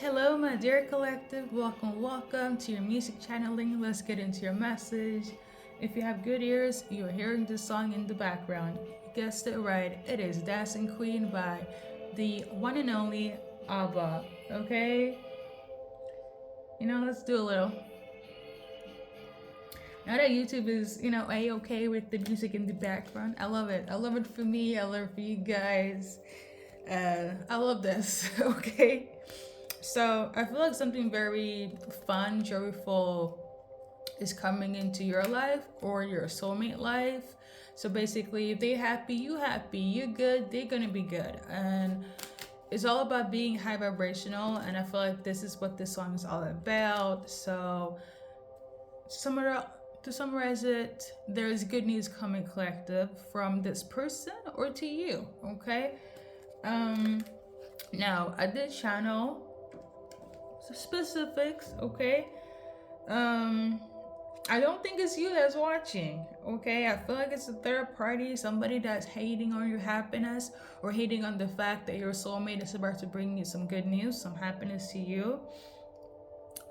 Hello, my dear collective. Welcome to your music channeling. Let's get into your message. If you have good ears, you are hearing this song in the background. You guessed it right. It is Dancing Queen by the one and only ABBA. Okay? Let's do a little. Now that YouTube is, A-okay with the music in the background, I love it. I love it for me. I love it for you guys. I love this. Okay? So I feel like something very fun, joyful is coming into your life or your soulmate life. So basically, if they happy, you good, they're gonna be good. And it's all about being high vibrational, and I feel like this is what this song is all about. So to summarize it, there is good news coming, collective, from this person or to you. Okay. Now I did channel specifics. Okay. I don't think it's you that's watching. Okay, I feel like it's a third party, somebody that's hating on your happiness or hating on the fact that your soulmate is about to bring you some good news, some happiness to you.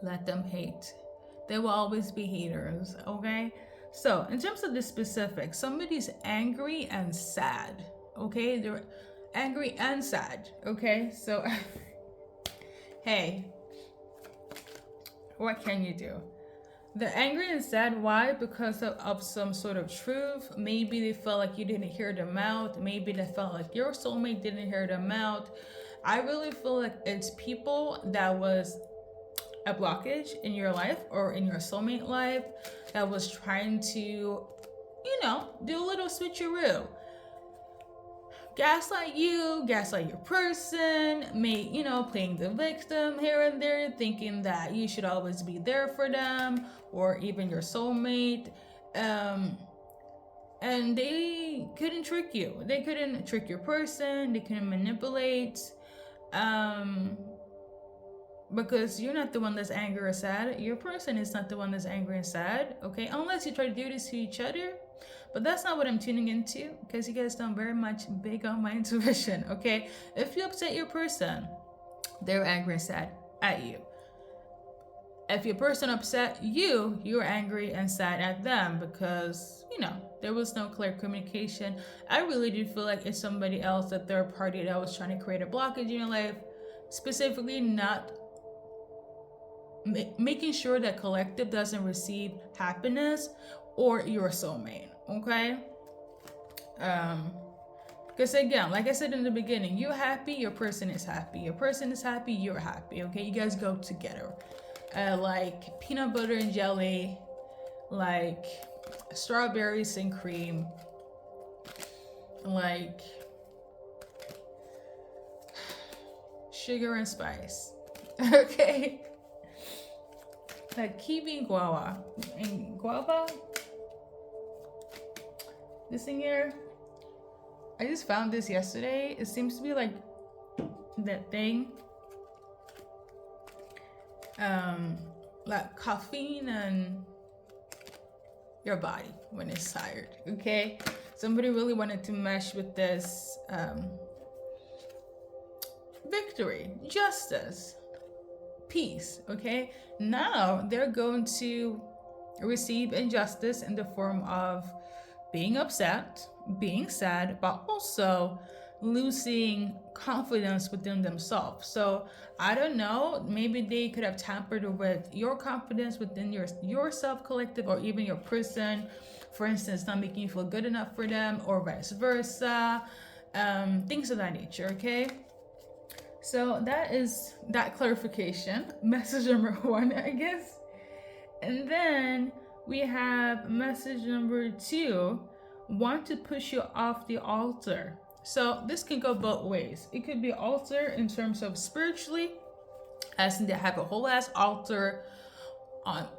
Let them hate. There will always be haters. Okay, so in terms of the specifics, somebody's angry and sad. Okay, they're angry and sad. Okay, so hey, what can you do? They're angry and sad. Why? Because of some sort of truth. Maybe they felt like you didn't hear them out. Maybe they felt like your soulmate didn't hear them out. I really feel like it's people that was a blockage in your life or in your soulmate life that was trying to, do a little switcheroo. Gaslight you, gaslight your person, playing the victim here and there, thinking that you should always be there for them or even your soulmate. And they couldn't trick you. They couldn't trick your person. They couldn't manipulate. Because you're not the one that's angry or sad. Your person is not the one that's angry and sad. Okay, unless you try to do this to each other. But that's not what I'm tuning into, because you guys don't very much big on my intuition. Okay, if you upset your person, they're angry and sad at you. If your person upset you, you're angry and sad at them because there was no clear communication. I really do feel like it's somebody else, a third party, that was trying to create a blockage in your life, specifically not making sure that collective doesn't receive happiness or your soulmate. Okay, because again, like I said in the beginning, you're happy, your person is happy. Your person is happy, you're happy. Okay, you guys go together, like peanut butter and jelly, like strawberries and cream, like sugar and spice. Okay, like kiwi and guava. This thing here, I just found this yesterday. It seems to be like that thing, like caffeine and your body when it's tired. Okay, somebody really wanted to mesh with this victory, justice, peace. Okay, now they're going to receive injustice in the form of being upset, being sad, but also losing confidence within themselves. So I don't know, maybe they could have tampered with your confidence within yourself, collective, or even your person, for instance, not making you feel good enough for them, or vice versa, things of that nature. Okay, so that is that clarification, message number 1, I guess. And then we have message number 2, want to push you off the altar. So this can go both ways. It could be altar in terms of spiritually, as in they have a whole ass altar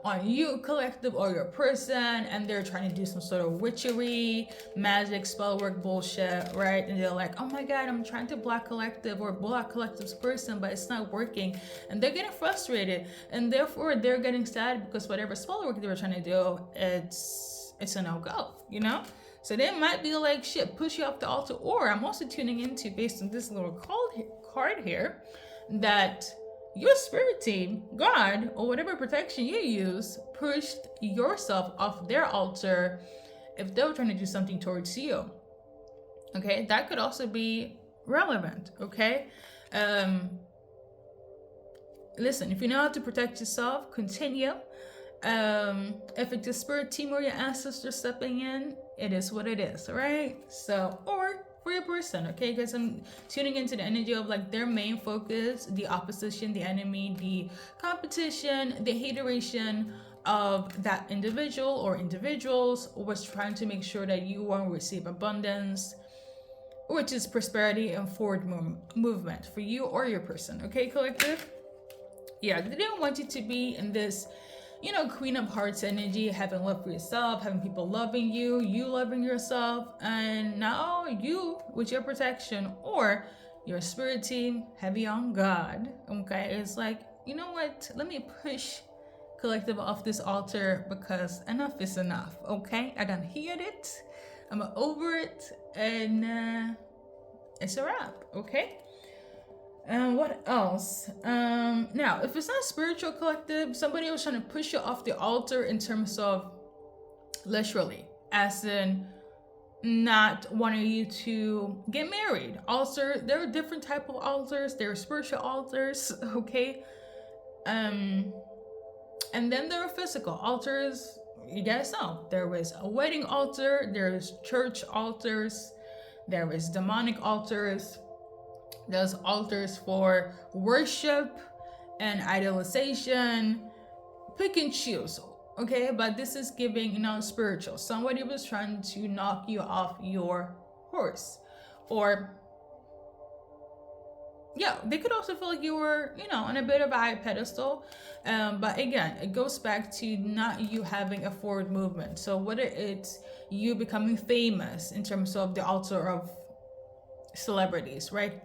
on you, collective, or your person, and they're trying to do some sort of witchery, magic, spell work bullshit, right? And they're like, oh my god, I'm trying to block collective or block collective's person, but it's not working, and they're getting frustrated, and therefore they're getting sad because whatever spell work they were trying to do, it's a no-go, So they might be like, shit, push you off the altar. Or I'm also tuning into, based on this little card here, that your spirit team, God, or whatever protection you use, pushed yourself off their altar if they were trying to do something towards you. Okay, that could also be relevant. Okay, listen, if you know how to protect yourself, continue. If it's your spirit team or your ancestors stepping in, it is what it is, right? So, or for your person, okay? Because I'm tuning into the energy of like their main focus, the opposition, the enemy, the competition, the hateration of that individual or individuals was trying to make sure that you won't receive abundance, which is prosperity and forward movement for you or your person, okay, collective? Yeah, they didn't want you to be in this, you know, Queen of Hearts energy, having love for yourself, having people loving you loving yourself, and now you with your protection or your spirit team heavy on God. Okay, it's like, you know what? Let me push collective off this altar because enough is enough. Okay, I done heard it. I'm over it, and it's a wrap. Okay. What else? Now, if it's not spiritual collective, somebody was trying to push you off the altar in terms of literally, as in not wanting you to get married. Altar, there are different type of altars. There are spiritual altars, okay? And then there are physical altars. You guys know there is a wedding altar, there is church altars, there is demonic altars. There's altars for worship and idolization. Pick and choose, okay? But this is giving, you know, spiritual. Somebody was trying to knock you off your horse. Or, yeah, they could also feel like you were, you know, on a bit of a high pedestal. But again, it goes back to not you having a forward movement. So whether it's you becoming famous in terms of the altar of celebrities, right?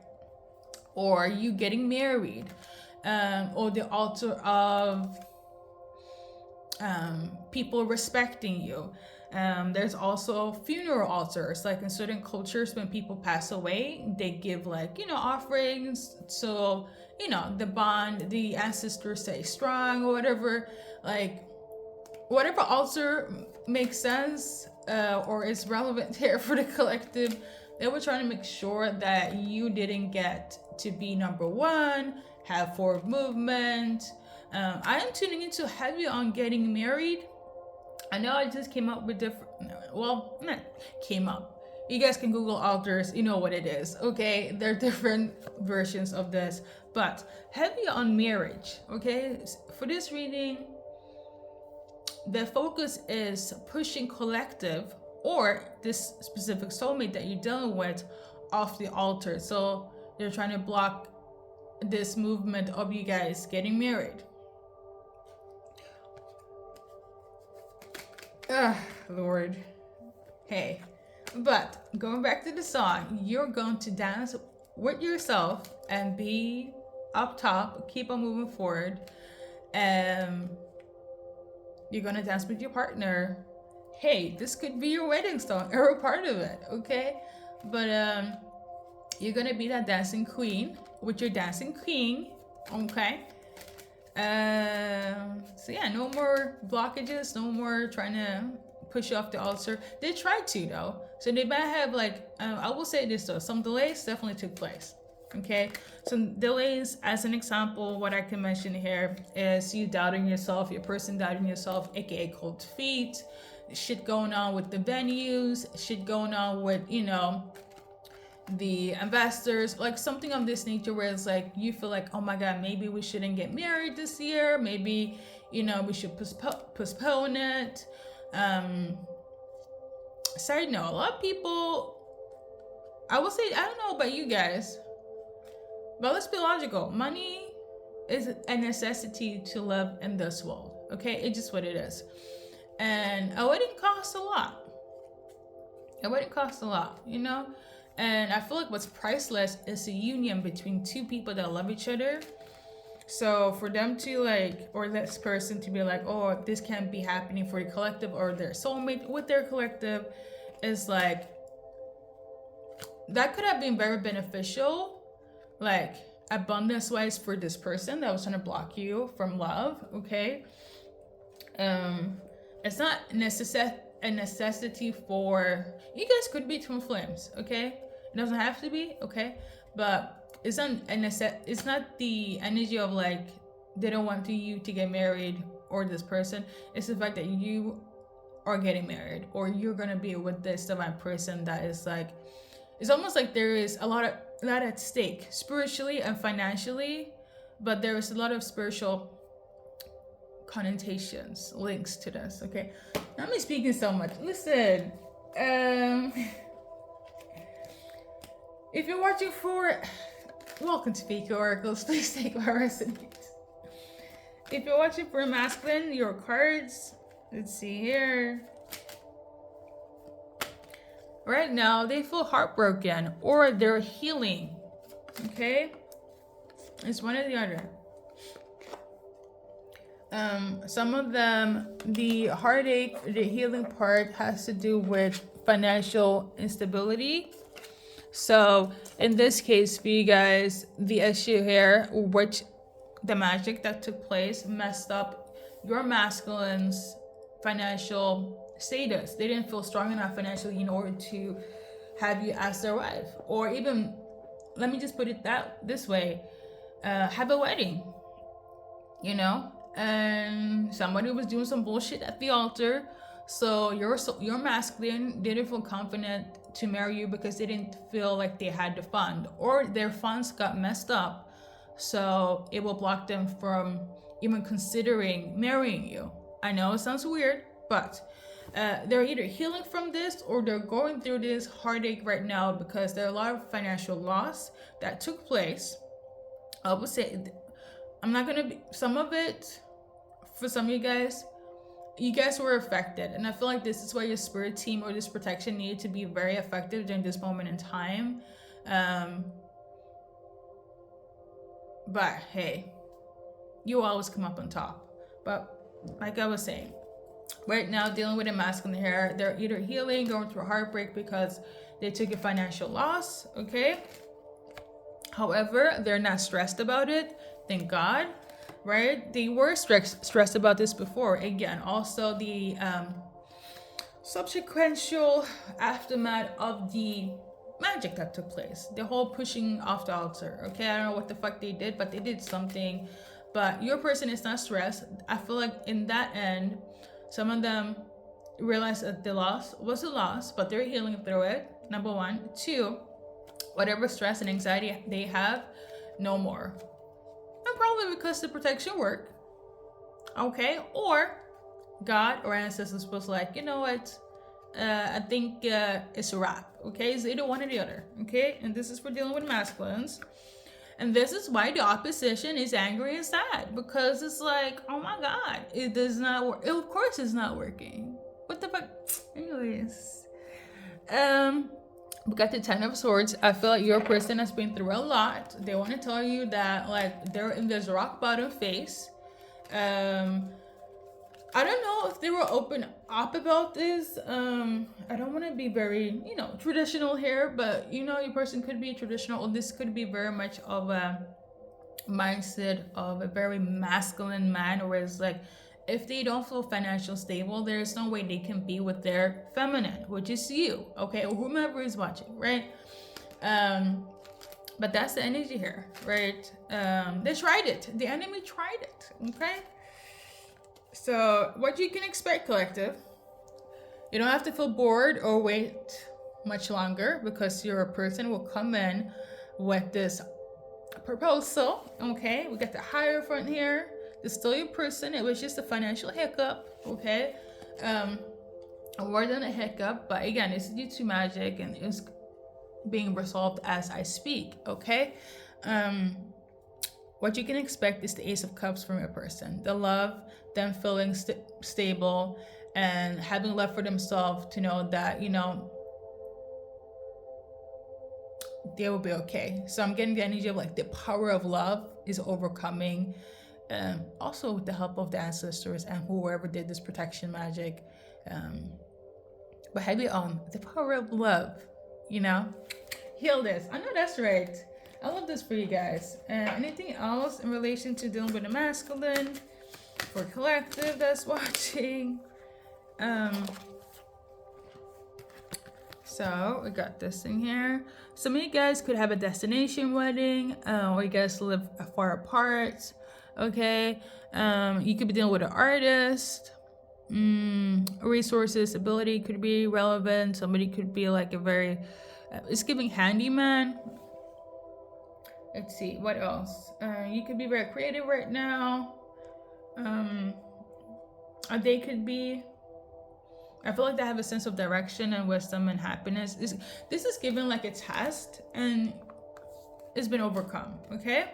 Or you getting married, or the altar of people respecting you. There's also funeral altars, like in certain cultures when people pass away, they give like, you know, offerings. So, you know, the bond, the ancestors stay strong or whatever, like whatever altar makes sense or is relevant here for the collective. They were trying to make sure that you didn't get to be number one, have forward movement. I am tuning into heavy on getting married. I know I just came up with different, well, not came up. You guys can Google altars, you know what it is, okay? There are different versions of this, but heavy on marriage, okay? For this reading, the focus is pushing collective or this specific soulmate that you're dealing with off the altar. So they're trying to block this movement of you guys getting married. Lord. Hey. But going back to the song, you're going to dance with yourself and be up top, keep on moving forward. You're going to dance with your partner. Hey, this could be your wedding song or a part of it, okay? But you're gonna be that dancing queen with your dancing king, okay? So yeah, no more blockages, no more trying to push you off the altar. They tried to though, so they might have like, I will say this though, some delays definitely took place, okay? Some delays, as an example, what I can mention here is you doubting yourself, your person doubting yourself, aka cold feet, shit going on with the venues, shit going on with, you know, the ambassadors, like something of this nature where it's like you feel like, oh my god, maybe we shouldn't get married this year, maybe, you know, we should postpone it. Side note, a lot of people, I will say, I don't know about you guys, but let's be logical. Money is a necessity to live in this world, okay? It's just what it is. And a wedding costs a lot. A wedding costs a lot, you know? And I feel like what's priceless is a union between two people that love each other. So for them to like, or this person to be like, oh, this can't be happening for the collective or their soulmate with their collective, is like, that could have been very beneficial. Like, abundance wise for this person that was trying to block you from love, okay? It's not a necessity for, you guys could be twin flames, okay? It doesn't have to be, okay? But it's not the energy of like they don't want you to get married or this person. It's the fact that you are getting married or you're gonna be with this divine person that is like, it's almost like there is a lot at stake spiritually and financially, but there is a lot of spiritual connotations, links to this, okay? I'm not speaking so much. Listen, if you're watching for, welcome to BKA Oracles, please take what resonates. If you're watching for masculine, your cards, let's see here. Right now, they feel heartbroken or they're healing, okay? It's one or the other. Some of them, the heartache, the healing part has to do with financial instability. So in this case, for you guys, the issue here, which the magic that took place messed up your masculine's financial status. They didn't feel strong enough financially in order to have you as their wife, or even, let me just put it this way, have a wedding, you know? And somebody was doing some bullshit at the altar, so your masculine didn't feel confident to marry you because they didn't feel like they had the fund, or their funds got messed up, so it will block them from even considering marrying you. I know it sounds weird, but they're either healing from this or they're going through this heartache right now because there are a lot of financial loss that took place. I would say, I'm not gonna be, some of it, for some of you guys were affected, and I feel like this is why your spirit team or this protection needed to be very effective during this moment in time. But hey, you always come up on top. But like I was saying, right now dealing with a masculine here, they're either healing, going through a heartbreak because they took a financial loss, okay? However, they're not stressed about it, thank God, right? They were stressed about this before. Again, also the subsequential aftermath of the magic that took place, the whole pushing off the altar, okay? I don't know what the fuck they did, but they did something. But your person is not stressed. I feel like in that end, some of them realized that the loss was a loss, but they're healing through it, number one. Two, whatever stress and anxiety they have, no more. And probably because the protection worked, okay? Or God or ancestors was like, you know what? I think it's a wrap, okay? It's either one or the other, okay? And this is for dealing with masculines. And this is why the opposition is angry and sad, because it's like, oh my God, it does not work. Of course it's not working. What the fuck? Anyways. We got the 10 of Swords. I feel like your person has been through a lot. They want to tell you that like they're in this rock bottom phase. I don't know if they were open up about this. I don't want to be very, traditional here, but your person could be traditional, or this could be very much of a mindset of a very masculine man, where it's like, if they don't feel financially stable, there's no way they can be with their feminine, which is you, okay, or whomever is watching, right? But that's the energy here, right? They tried it. The enemy tried it, okay? So what you can expect, collective, you don't have to feel bored or wait much longer, because your person will come in with this proposal, okay? We got the Hierophant here. It's still your person. It was just a financial hiccup, okay? More than a hiccup, but again, it's due to magic and it's being resolved as I speak, okay? What you can expect is the Ace of Cups from your person. The love, them feeling stable and having love for themselves to know that, they will be okay. So I'm getting the energy of like the power of love is overcoming, also with the help of the ancestors and whoever did this protection magic. But heavy on the power of love, heal this. I know that's right. I love this for you guys. Anything else in relation to dealing with the masculine for collective that's watching? So we got this thing here. Some of you guys could have a destination wedding, or you guys live far apart. Okay, you could be dealing with an artist. Resources, ability could be relevant. Somebody could be like a very, it's giving handyman. Let's see, what else? You could be very creative right now. Or they could be, I feel like they have a sense of direction and wisdom and happiness. This is given like a test and it's been overcome, okay?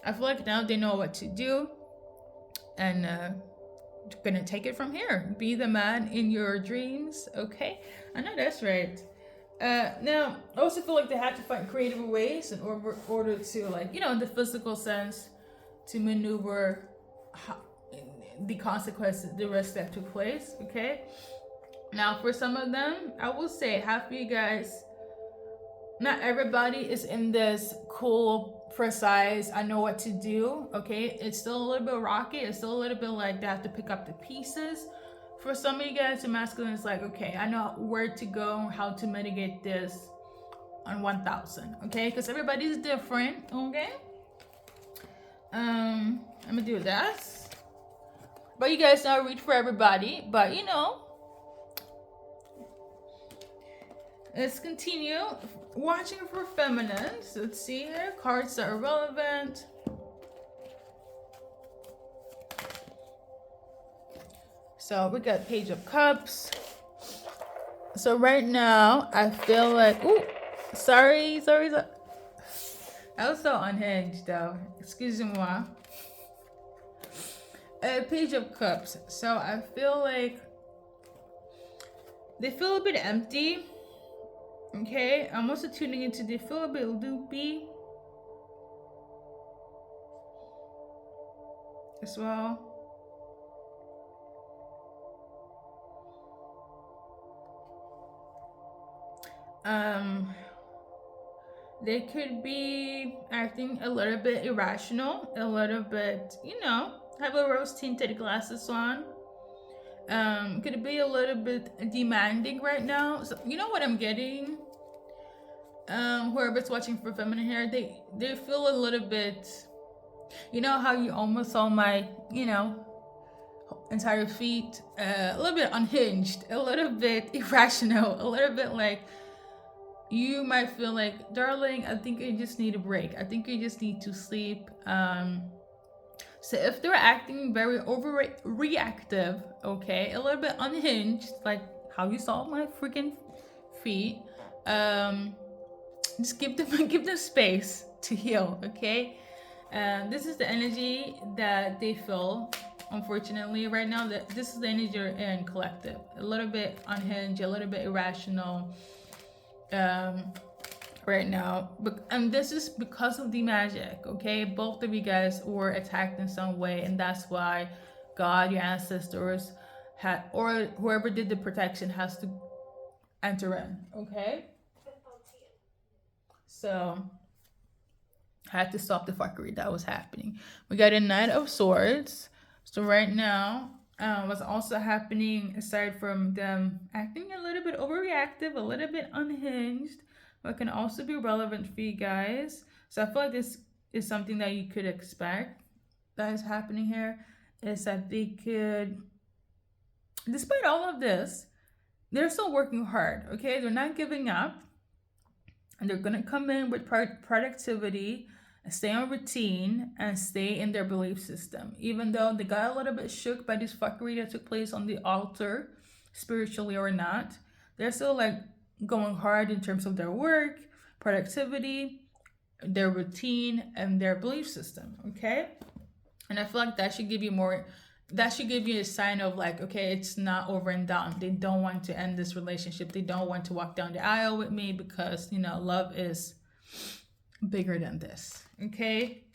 I feel like now they know what to do and gonna take it from here. Be the man in your dreams, okay? I know that's right. Now, I also feel like they had to find creative ways in order to, like, you know, in the physical sense, to maneuver the consequences, the risk that took place, okay? Now, for some of them, I will say, half of you guys, not everybody is in this cool, precise, I know what to do, okay? It's still a little bit rocky. It's still a little bit like they have to pick up the pieces. For some of you guys, the masculine is like, okay, I know where to go, how to mitigate this on 1,000, okay? Because everybody's different, okay? I'm gonna do this. But you guys not read for everybody, but you know. Let's continue watching for feminines. Let's see here, cards that are relevant. So we got Page of Cups. So right now, I feel like, ooh, sorry. I was so unhinged though. Excusez-moi. Page of Cups. So I feel like they feel a bit empty. Okay, I'm also tuning into they feel a bit loopy as well. They could be acting a little bit irrational, a little bit, you know, have a rose tinted glasses on. Could be a little bit demanding right now. So you know what I'm getting? Whoever's watching for feminine here, they feel a little bit, you know how you almost saw my, you know, entire feet, a little bit unhinged, a little bit irrational, a little bit like you might feel like, darling, I think you just need a break. I think you just need to sleep. So if they're acting very overreactive, okay, a little bit unhinged, like how you saw my freaking feet, just give them space to heal, okay? This is the energy that they feel, unfortunately, right now. That this is the energy you're in, collective. A little bit unhinged, a little bit irrational, right now, and this is because of the magic, okay? Both of you guys were attacked in some way, and that's why God, your ancestors, had, or whoever did the protection has to enter in, okay? So I had to stop the fuckery that was happening. We got a Knight of Swords. So right now, what's also happening, aside from them acting a little bit overreactive, a little bit unhinged, what can also be relevant for you guys. So I feel like this is something that you could expect that is happening here, is that they could, despite all of this, they're still working hard, okay? They're not giving up. And they're going to come in with productivity, stay on routine, and stay in their belief system. Even though they got a little bit shook by this fuckery that took place on the altar, spiritually or not, they're still like going hard in terms of their work, productivity, their routine, and their belief system, okay? And I feel like that should give you more, that should give you a sign of like, okay, it's not over and done. They don't want to end this relationship. They don't want to walk down the aisle with me because, you know, love is bigger than this, okay?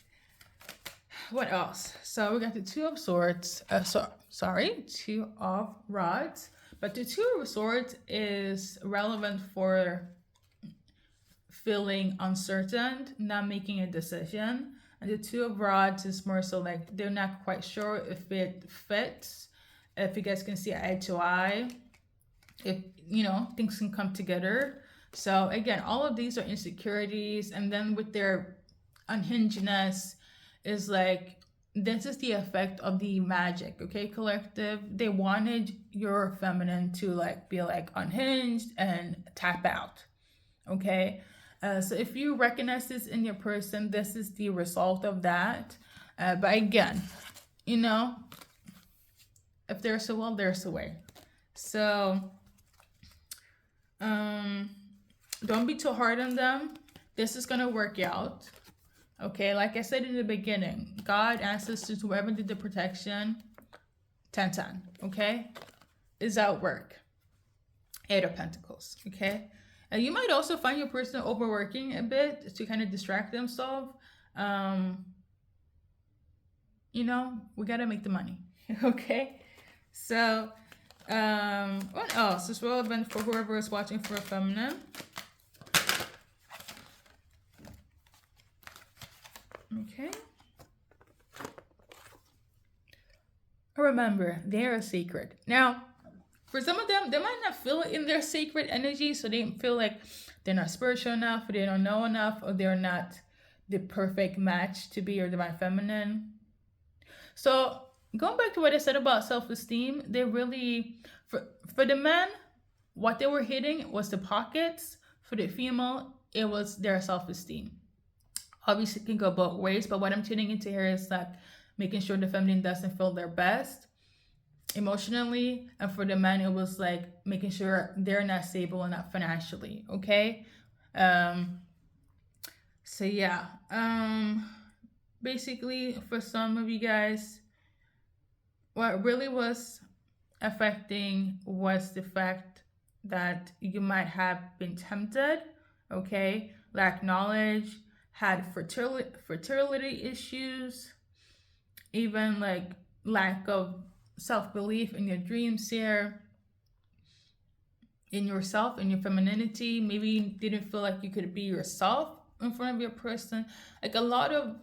What else? So we got the Two of Swords, Two of Rods. But the Two of Swords is relevant for feeling uncertain, not making a decision. And the Two of Rods is more so like they're not quite sure if it fits, if you guys can see eye to eye, if things can come together. So again, all of these are insecurities, and then with their unhingedness is like this is the effect of the magic, okay, collective. They wanted your feminine to like be like unhinged and tap out, okay. So if you recognize this in your person, this is the result of that. But again, if there's a will, there's a way. So don't be too hard on them. This is gonna work out, okay. Like I said in the beginning, God, ancestors, whoever did the protection, 10-10, okay, is at work. 8 of Pentacles, okay. And you might also find your person overworking a bit to kind of distract themselves. We gotta make the money, okay. So what else is relevant for whoever is watching for a feminine? Okay. Remember, they're a secret. Now, for some of them, they might not feel it in their sacred energy, so they feel like they're not spiritual enough, or they don't know enough, or they're not the perfect match to be your divine feminine. So going back to what I said about self-esteem, they really, for the men, what they were hitting was the pockets. For the female, it was their self-esteem. Obviously, it can go both ways, but what I'm tuning into here is like making sure the feminine doesn't feel their best emotionally, and for the men, it was like making sure they're not stable enough financially, okay. So yeah, basically for some of you guys, what really was affecting was the fact that you might have been tempted, okay, lack knowledge, had fertility issues, even like lack of self-belief in your dreams here, in yourself, in your femininity. Maybe you didn't feel like you could be yourself in front of your person. Like a lot of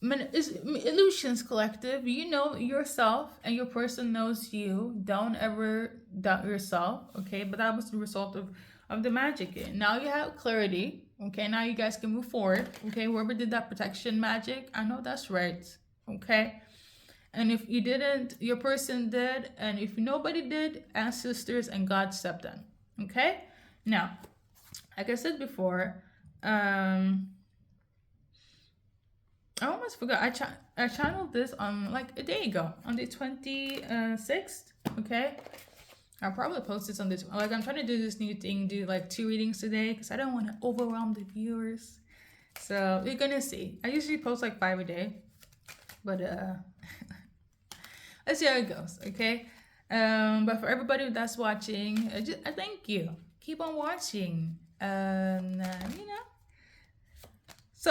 illusions, collective. You know yourself and your person knows you. Don't ever doubt yourself, okay. But that was the result of the magic. Now you have clarity, okay. Now you guys can move forward, okay. Whoever did that protection magic, I know that's right, okay. And if you didn't, your person did. And if nobody did, ancestors and God stepped in. Okay? Now, like I said before, I almost forgot. I channeled this on like a day ago, on the 26th. Okay? I'll probably post this on this. Like, I'm trying to do this new thing, do like 2 readings today, because I don't want to overwhelm the viewers. So you're gonna see. I usually post like 5 a day. But let's see how it goes, okay? But for everybody that's watching, I thank you. Keep on watching. So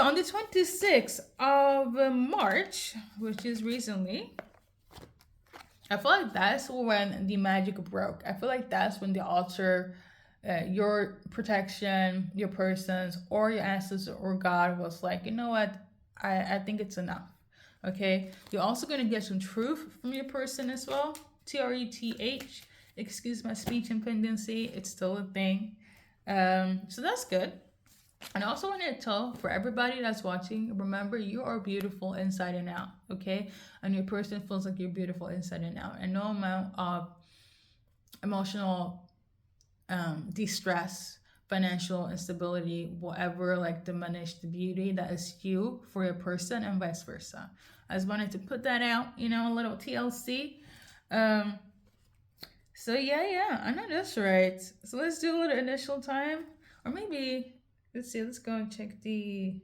on the 26th of March, which is recently, I feel like that's when the magic broke. I feel like that's when the altar, your protection, your persons, or your ancestors or God was like, you know what? I think it's enough. Okay, you're also going to get some truth from your person as well. TRETH. Excuse my speech impendency. It's still a thing. So that's good. And I also want to tell for everybody that's watching, remember, you are beautiful inside and out. Okay, and your person feels like you're beautiful inside and out. And no amount of emotional distress, financial instability will ever like diminish the beauty that is you for your person, and vice versa. I just wanted to put that out, a little TLC. So yeah, I know that's right. So let's do a little initial time, or maybe let's see. Let's go and check the.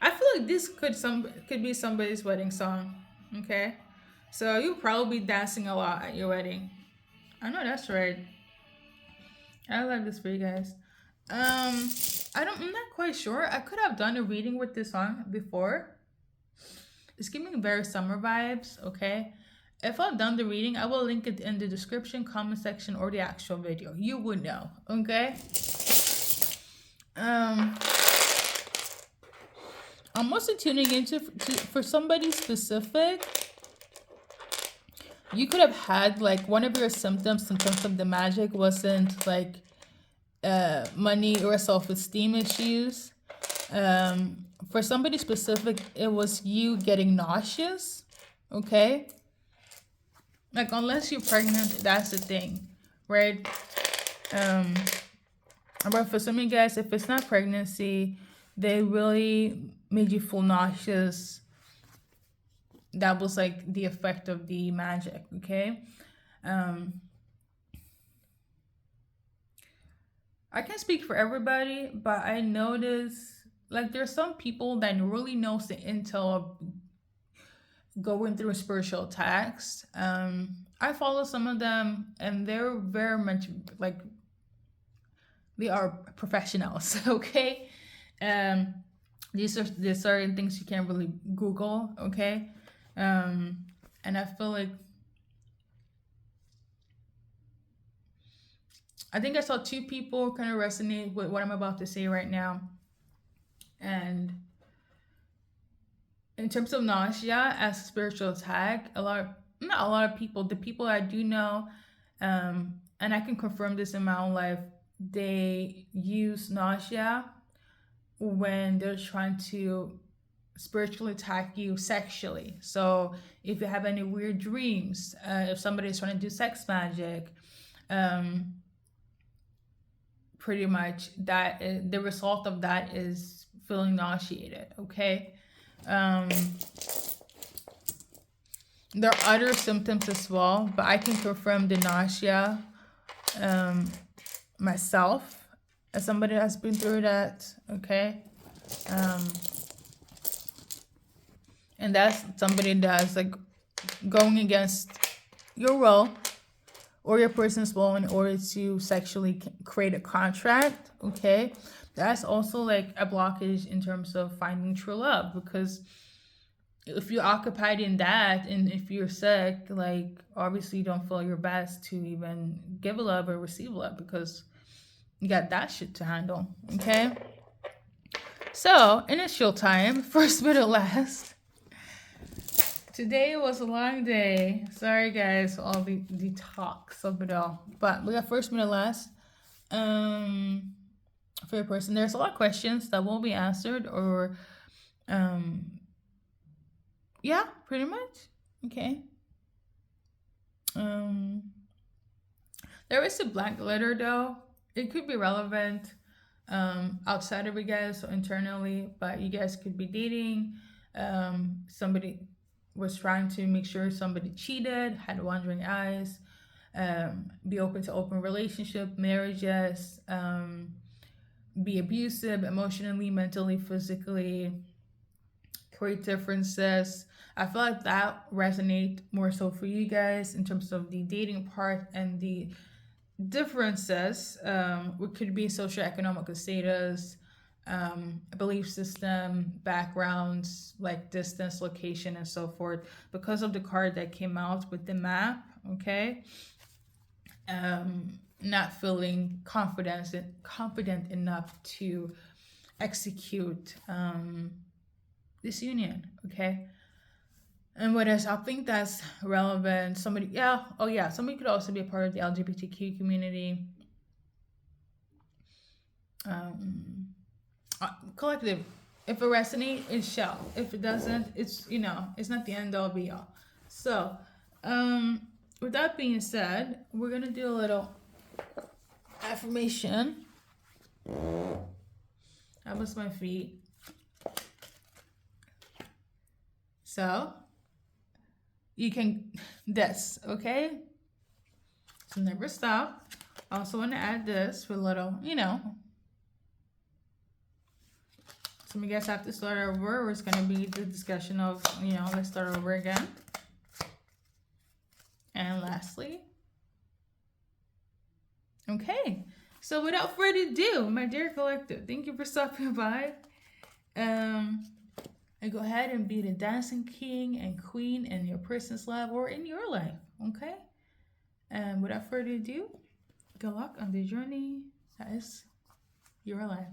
I feel like this could be somebody's wedding song. Okay, so you'll probably be dancing a lot at your wedding. I know that's right. I love this for you guys. I'm not quite sure. I could have done a reading with this song before. It's giving very summer vibes, okay? if I've done the reading, I will link it in the description, comment section, or the actual video. You would know, okay? I'm also tuning into for somebody specific. You could have had like one of your symptoms in terms of the magic wasn't like money or self-esteem issues. For somebody specific, it was you getting nauseous, okay? Like, unless you're pregnant, that's the thing, right? But for some of you guys, if it's not pregnancy, they really made you feel nauseous. That was like the effect of the magic, okay? I can't speak for everybody, but I notice like there's some people that really knows the intel of going through spiritual attacks. I follow some of them, and they're very much like they are professionals. Okay, these are certain things you can't really Google. Okay, and I feel like I think I saw two people kind of resonate with what I'm about to say right now, and in terms of nausea as a spiritual attack, not a lot of people, the people I do know, and I can confirm this in my own life, they use nausea when they're trying to spiritually attack you sexually. So if you have any weird dreams, if somebody's trying to do sex magic, pretty much the result of that is feeling nauseated, okay? There are other symptoms as well, but I can confirm the nausea myself as somebody that's been through that, okay? And that's somebody that's like going against your will or your person's will in order to sexually create a contract, okay? That's also like a blockage in terms of finding true love, because if you're occupied in that and if you're sick, like obviously you don't feel your best to even give a love or receive love because you got that shit to handle, okay? So, initial time, first, middle, last. Today was a long day. Sorry guys, all the talks of it all. But we got first, middle, last. For your person, there's a lot of questions that won't be answered, or yeah, pretty much. Okay. There is a blank letter though. It could be relevant outside of you guys, so internally, but you guys could be dating. Somebody was trying to make sure somebody cheated, had wandering eyes, be open to open relationship, marriages, be abusive emotionally, mentally, physically, create differences. I feel like that resonate more so for you guys in terms of the dating part, and the differences it could be socioeconomic status, belief system, backgrounds, like distance, location, and so forth, because of the card that came out with the map, okay? Not feeling confident enough to execute this union, okay? And what else? I think that's relevant. Somebody could also be a part of the LGBTQ community. Collective. If it resonates, it shall. If it doesn't, it's not the end all be all. So, with that being said, we're gonna do a little affirmation. That was my feet. So you can this, okay? So never stop. I also want to add this for a little, some of you guys have to start over, or it's going to be the discussion of, let's start over again. And lastly, okay. So without further ado, my dear collective, thank you for stopping by. and go ahead and be the dancing king and queen in your person's life or in your life. Okay? And without further ado, good luck on the journey that is your life.